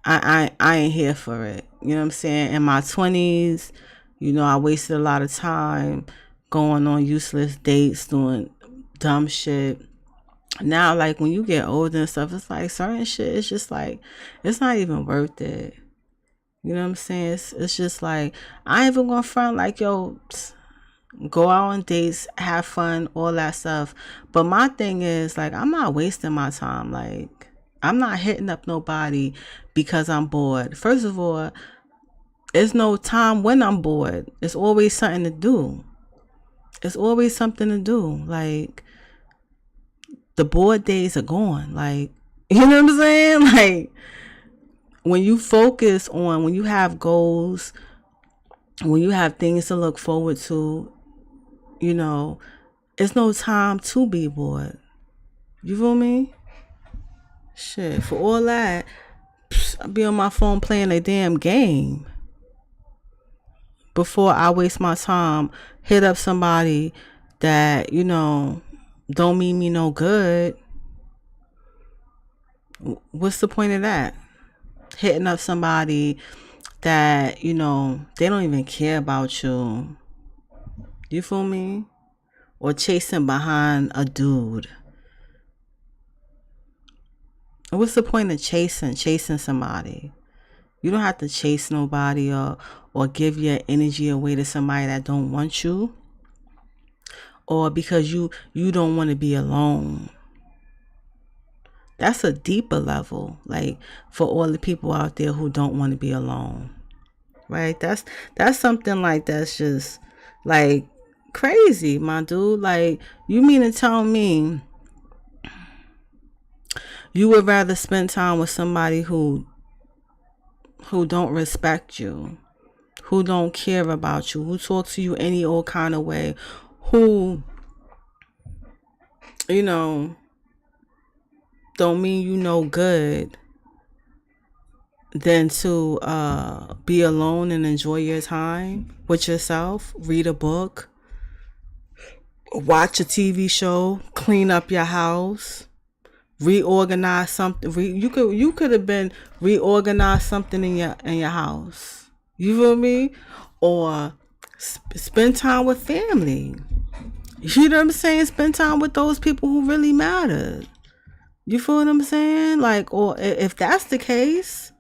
I ain't here for it. You know what I'm saying? In my 20s, I wasted a lot of time going on useless dates, doing dumb shit. Now, like, when you get older and stuff, it's like certain shit, it's just like, it's not even worth it. You know what I'm saying? It's just like, I ain't even gonna front, like, yo, Go out on dates, have fun, all that stuff. But my thing is, like, I'm not wasting my time. Like, I'm not hitting up nobody because I'm bored. First of all, there's no time when I'm bored. It's always something to do. It's always something to do. Like, the bored days are gone. Like, you know what I'm saying? Like, when you focus on, when you have goals, when you have things to look forward to, you know, it's no time to be bored. You feel me? Shit, for all that, I'll be on my phone playing a damn game before I waste my time, hit up somebody that, don't mean me no good. What's the point of that? Hitting up somebody that, they don't even care about you. You feel me? Or chasing behind a dude. What's the point of chasing somebody? You don't have to chase nobody or give your energy away to somebody that don't want you, or because you don't want to be alone. That's a deeper level, like, for all the people out there who don't want to be alone, right? That's something like, that's just like crazy, my dude. Like, you mean to tell me you would rather spend time with somebody who don't respect you, who don't care about you, who talk to you any old kind of way, who, don't mean you no good, than to be alone and enjoy your time with yourself, read a book, watch a TV show, clean up your house, reorganize something. You could have been reorganized something in your house. You feel me? Or spend time with family. You know what I'm saying? Spend time with those people who really matter. You feel what I'm saying? Like, or if that's the case,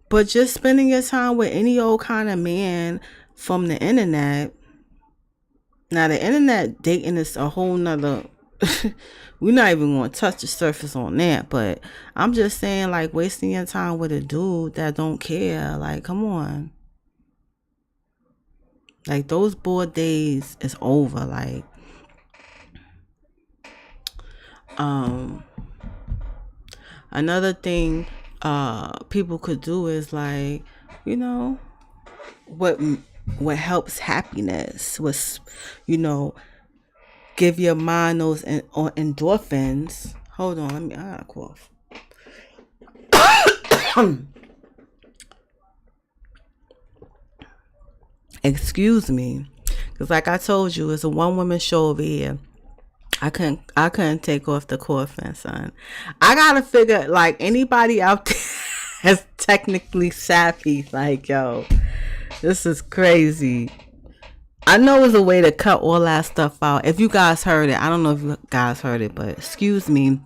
but just spending your time with any old kind of man from the internet. Now, the internet dating is a whole nother. We're not even going to touch the surface on that, but I'm just saying, like, wasting your time with a dude that don't care. Like, come on. Like, those bored days is over. Like, another thing people could do is, like, what helps happiness was, give your mind those endorphins. Hold on, I gotta cough. Excuse me, because like I told you, it's a one woman show over here. I couldn't take off the coughing, son. I gotta figure, like, anybody out there that's technically savvy, like, yo, this is crazy. I know it's a way to cut all that stuff out. If you guys heard it, I don't know if you guys heard it, but excuse me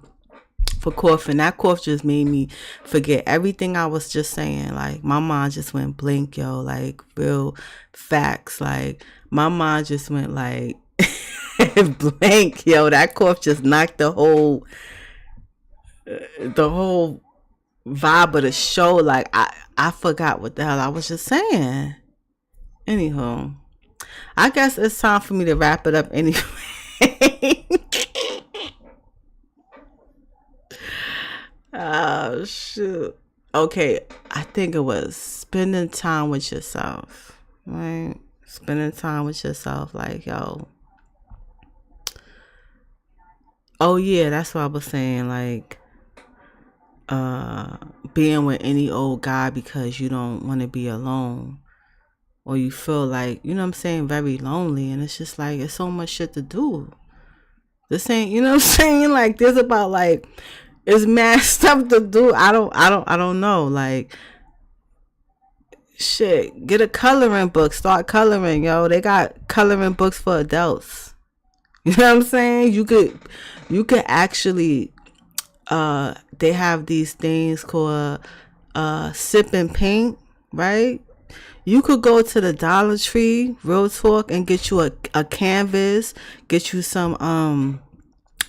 for coughing. That cough just made me forget everything I was just saying. Like, my mind just went blank, yo. Like, real facts. Like, my mind just went like blank, yo. That cough just knocked the whole vibe of the show. Like, I forgot what the hell I was just saying. Anywho, I guess it's time for me to wrap it up anyway. Oh, shoot. Okay, I think it was spending time with yourself, right? Spending time with yourself, like, yo. Oh, yeah, that's what I was saying. Like, being with any old guy because you don't want to be alone. Or you feel like, you know what I'm saying, very lonely. And it's just like, it's so much shit to do. This ain't, you know what I'm saying? Like, there's about, like, it's mad stuff to do. I don't know. Like, shit, get a coloring book. Start coloring, yo. They got coloring books for adults. You know what I'm saying? You could actually, they have these things called sip and paint, right? You could go to the Dollar Tree, real talk, and get you a canvas, get you some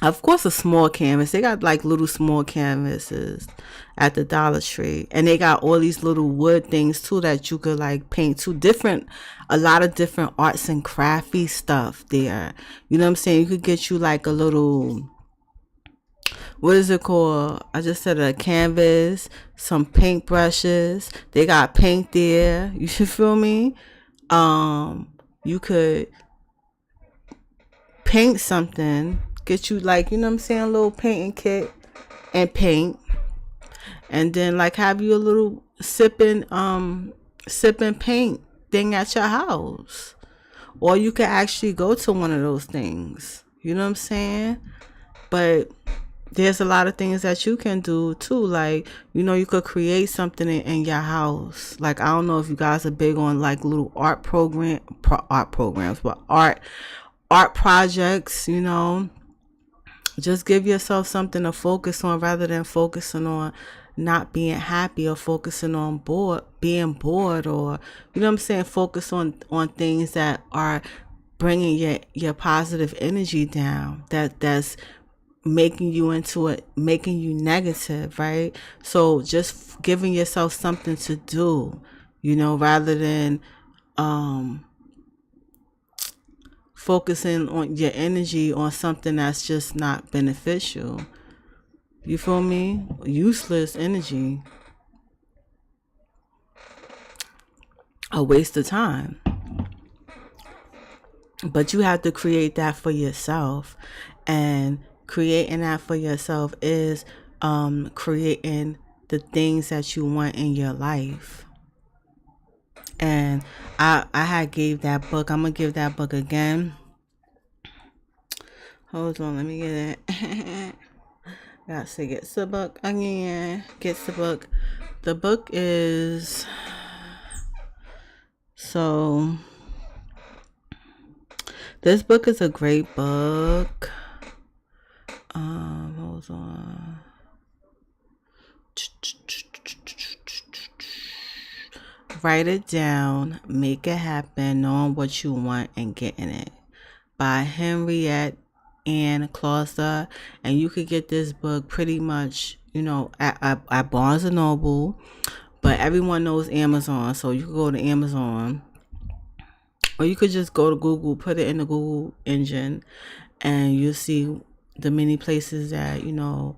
of course a small canvas. They got like little small canvases at the Dollar Tree. And they got all these little wood things too that you could like paint to different, a lot of different arts and crafty stuff there. You know what I'm saying? You could get you like a little, what is it called? I just said a canvas, some paint brushes. They got paint there. You should feel me? You could paint something. Get you like, you know what I'm saying, a little painting kit and paint. And then like have you a little sipping paint thing at your house. Or you could actually go to one of those things. You know what I'm saying? But there's a lot of things that you can do too. Like, you know, you could create something in your house. Like, I don't know if you guys are big on like little art programs, but art projects, you know. Just give yourself something to focus on rather than focusing on not being happy or focusing on being bored, or, you know what I'm saying, focus on things that are bringing your positive energy down, that's making you into it, making you negative, right? So just giving yourself something to do, you know, rather than focusing on your energy on something that's just not beneficial. You feel me? Useless energy. A waste of time. But you have to create that for yourself. And creating that for yourself is creating the things that you want in your life. And I had gave that book. I'm going to give that book again. Hold on, let me get it. Gotta say, gets the book again. Gets the book. The book is, so this book is a great book. Hold on. Write it down, make it happen, knowing what you want and getting it, by Henriette Ann Clauser. And you could get this book pretty much, you know, at Barnes and Noble, but everyone knows Amazon, so you could go to Amazon, or you could just go to Google, put it in the Google engine, and you'll see the many places that, you know,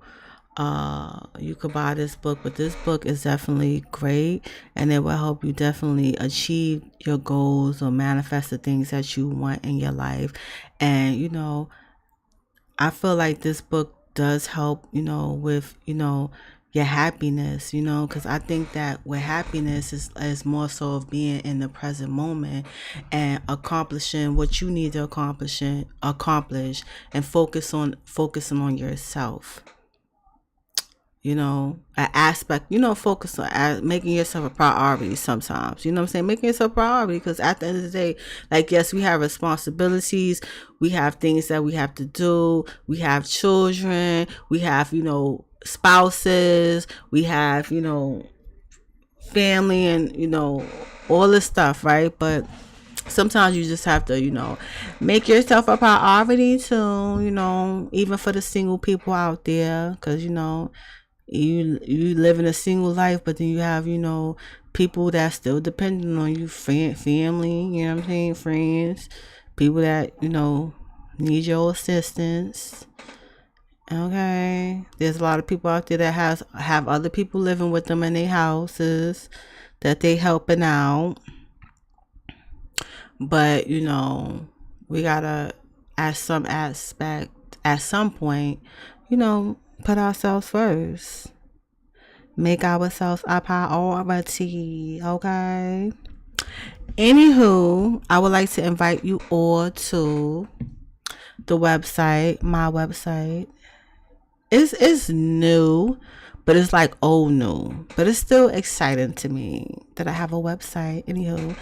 you could buy this book. But this book is definitely great, and it will help you definitely achieve your goals or manifest the things that you want in your life. And, you know, I feel like this book does help, you know, with, you know, your happiness, you know, because I think that with happiness is more so of being in the present moment and accomplishing what you need to accomplish, and focusing on yourself. You know, an aspect, you know, focus on making yourself a priority sometimes. You know what I'm saying? Making yourself a priority, because at the end of the day, like, yes, we have responsibilities. We have things that we have to do. We have children. We have, you know, spouses. We have, you know, family, and, you know, all this stuff, right? But sometimes you just have to, you know, make yourself a priority too, you know, even for the single people out there, because, you know, you live in a single life, but then you have, you know, people that still depending on you, family, you know what I'm saying, friends, people that, you know, need your assistance. Okay, there's a lot of people out there that have other people living with them in their houses that they helping out. But, you know, we gotta, at some point, you know, put ourselves first. Make ourselves a priority, okay? Anywho, I would like to invite you all to the website, my website. It's new, but it's like old new. But it's still exciting to me that I have a website. Anywho,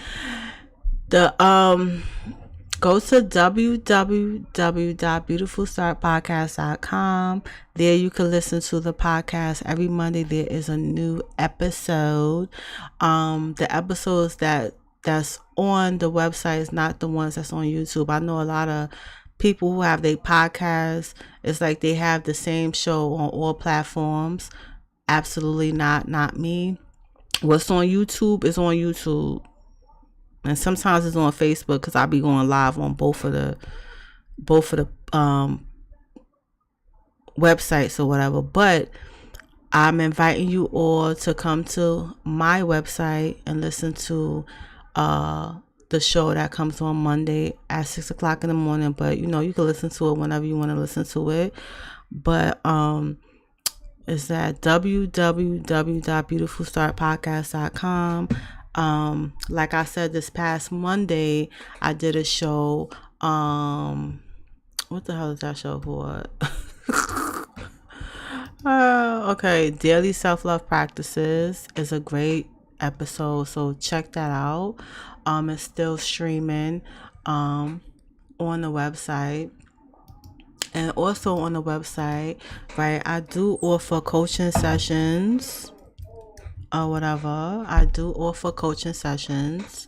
Go to www.beautifulstartpodcast.com. There you can listen to the podcast. Every Monday there is a new episode. The episodes that's on the website is not the ones that's on YouTube. I know a lot of people who have their podcasts, it's like they have the same show on all platforms. Absolutely not me. What's on YouTube is on YouTube. And sometimes it's on Facebook because I be going live on both of the websites or whatever. But I'm inviting you all to come to my website and listen to the show that comes on Monday at 6:00 in the morning. But you can listen to it whenever you want to listen to it. But it's at www.beautifulstartpodcast.com. Like I said, this past Monday I did a show. What the hell is that show for? Okay, Daily Self-Love Practices is a great episode, so check that out. It's still streaming on the website. And also on the website, right, I do offer coaching sessions or whatever. I do offer coaching sessions.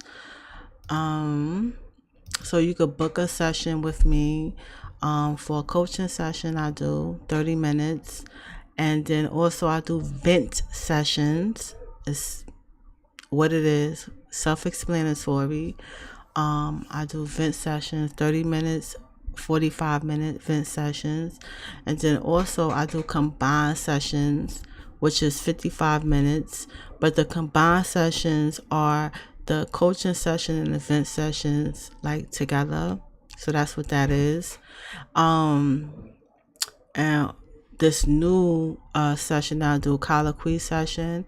So you could book a session with me. For a coaching session, I do 30 minutes. And then also I do vent sessions. It's what it is, self-explanatory. I do vent sessions, 30 minutes, 45-minute vent sessions. And then also I do combined sessions, which is 55 minutes. But the combined sessions are the coaching session and the vent sessions like together. So that's what that is. And this new session that I do, colloquy session,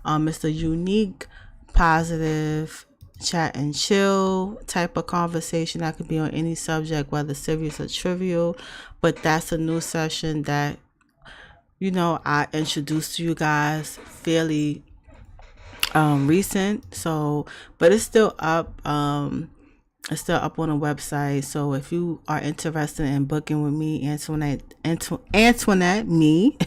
it's a unique, positive, chat and chill type of conversation that could be on any subject, whether serious or trivial. But that's a new session that I introduced to you guys fairly recent. So, but it's still up. It's still up on the website. So if you are interested in booking with me, Antoinette, me,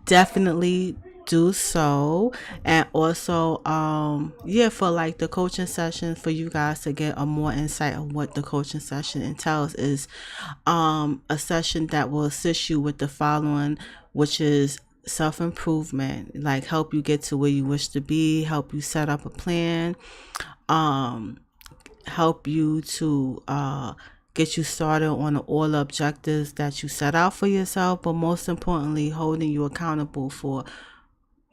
definitely do so. And also, for like the coaching session, for you guys to get a more insight of what the coaching session entails, is a session that will assist you with the following, which is self-improvement, like help you get to where you wish to be, help you set up a plan, help you to get you started on all the objectives that you set out for yourself, but most importantly, holding you accountable for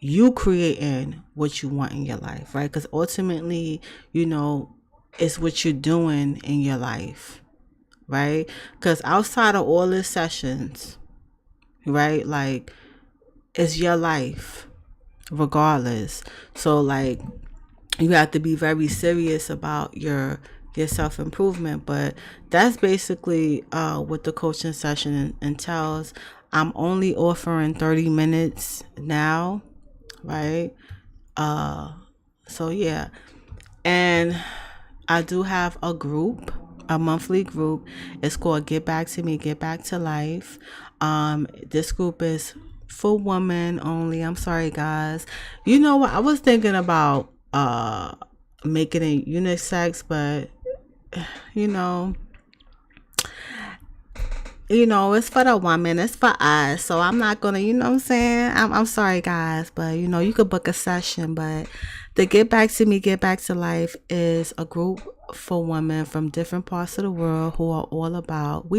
you creating what you want in your life, right? Because ultimately, it's what you're doing in your life, right? Because outside of all the sessions, right, like, it's your life regardless. So like, you have to be very serious about your self-improvement. But that's basically what the coaching session entails. I'm only offering 30 minutes now, right? So yeah. And I do have a group, a monthly group. It's called Get Back to Me, Get Back to Life. This group is for women only. I'm sorry, guys. You know what? I was thinking about making it unisex, but it's for the woman, it's for us. So I'm not gonna, what I'm saying? I'm sorry, guys, but you could book a session. But the Get Back to Me, Get Back to Life is a group for women from different parts of the world we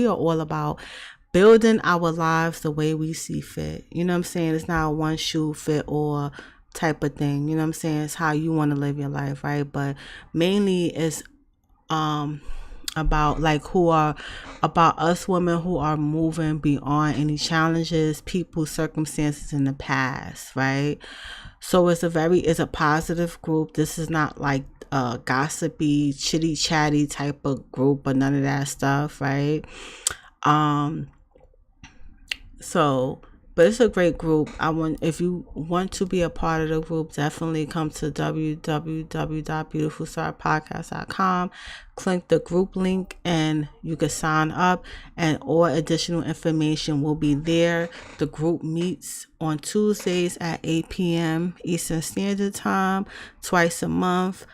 are all about building our lives the way we see fit. You know what I'm saying? It's not a one shoe fit all type of thing. You know what I'm saying? It's how you want to live your life, right? But mainly it's about us women who are moving beyond any challenges, people, circumstances in the past, right? So it's a positive group. This is not like a gossipy, chitty chatty type of group or none of that stuff, right? So But it's a great group. If you want to be a part of the group, definitely come to www.beautifulstarpodcast.com. Click the group link and you can sign up, and all additional information will be there. The group meets on Tuesdays at 8 p.m. Eastern Standard Time, twice a month.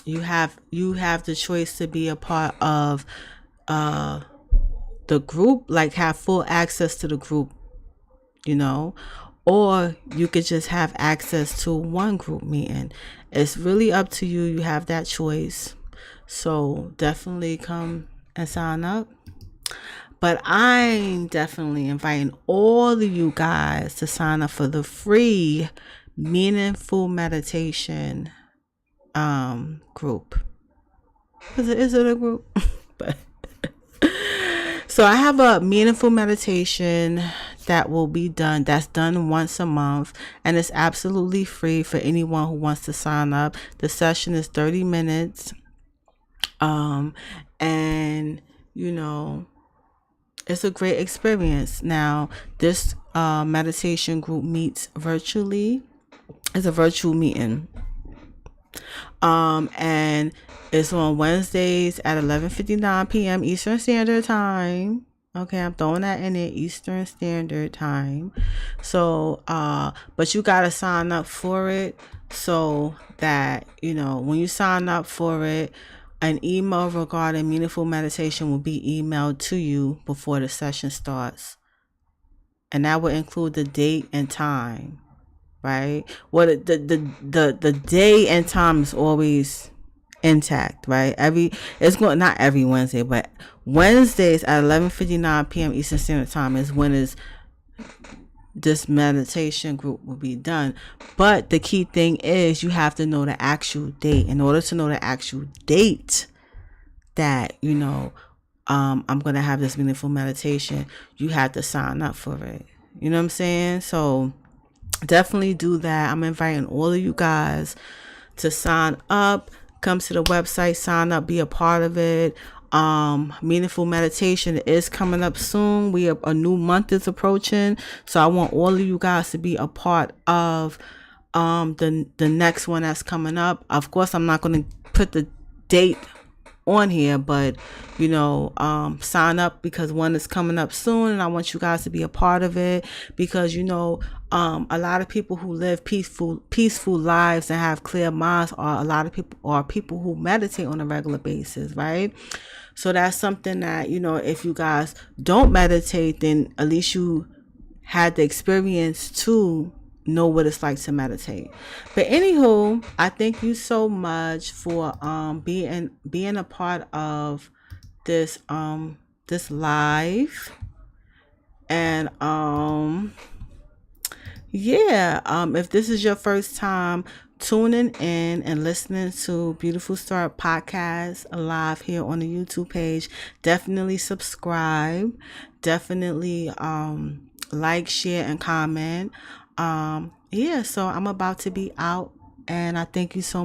You have the choice to be a part of the group, like have full access to the group, or you could just have access to one group meeting. It's really up to you. You have that choice. So definitely come and sign up. But I'm definitely inviting all of you guys to sign up for the free meaningful meditation group. Is it a group? But so I have a meaningful meditation that will be done. That's done once a month, and it's absolutely free for anyone who wants to sign up. The session is 30 minutes. And it's a great experience. Now, this meditation group meets virtually. It's a virtual meeting. And it's on Wednesdays at 11:59 p.m. Eastern Standard Time. Okay, I'm throwing that in there, Eastern Standard Time. So, but you gotta sign up for it so that, when you sign up for it, an email regarding meaningful meditation will be emailed to you before the session starts. And that will include the date and time, right? Well, the day and time is always intact, right? Not every Wednesday, but Wednesdays at 11:59 p.m. Eastern Standard Time is when this meditation group will be done. But the key thing is you have to know the actual date. In order to know the actual date that I'm gonna have this meaningful meditation, you have to sign up for it. You know what I'm saying? So definitely do that. I'm inviting all of you guys to sign up. Come to the website, sign up, be a part of it. Meaningful meditation is coming up soon. A new month is approaching, so I want all of you guys to be a part of the next one that's coming up. Of course, I'm not going to put the date on here, but sign up because one is coming up soon, and I want you guys to be a part of it because a lot of people who live peaceful lives and have clear minds are people who meditate on a regular basis, right? So that's something that if you guys don't meditate, then at least you had the experience to know what it's like to meditate. But anywho, I thank you so much for being a part of this live. And if this is your first time tuning in and listening to Beautiful Start Podcast live here on the YouTube page, definitely subscribe, definitely like, share, and comment. So I'm about to be out, and I thank you so much.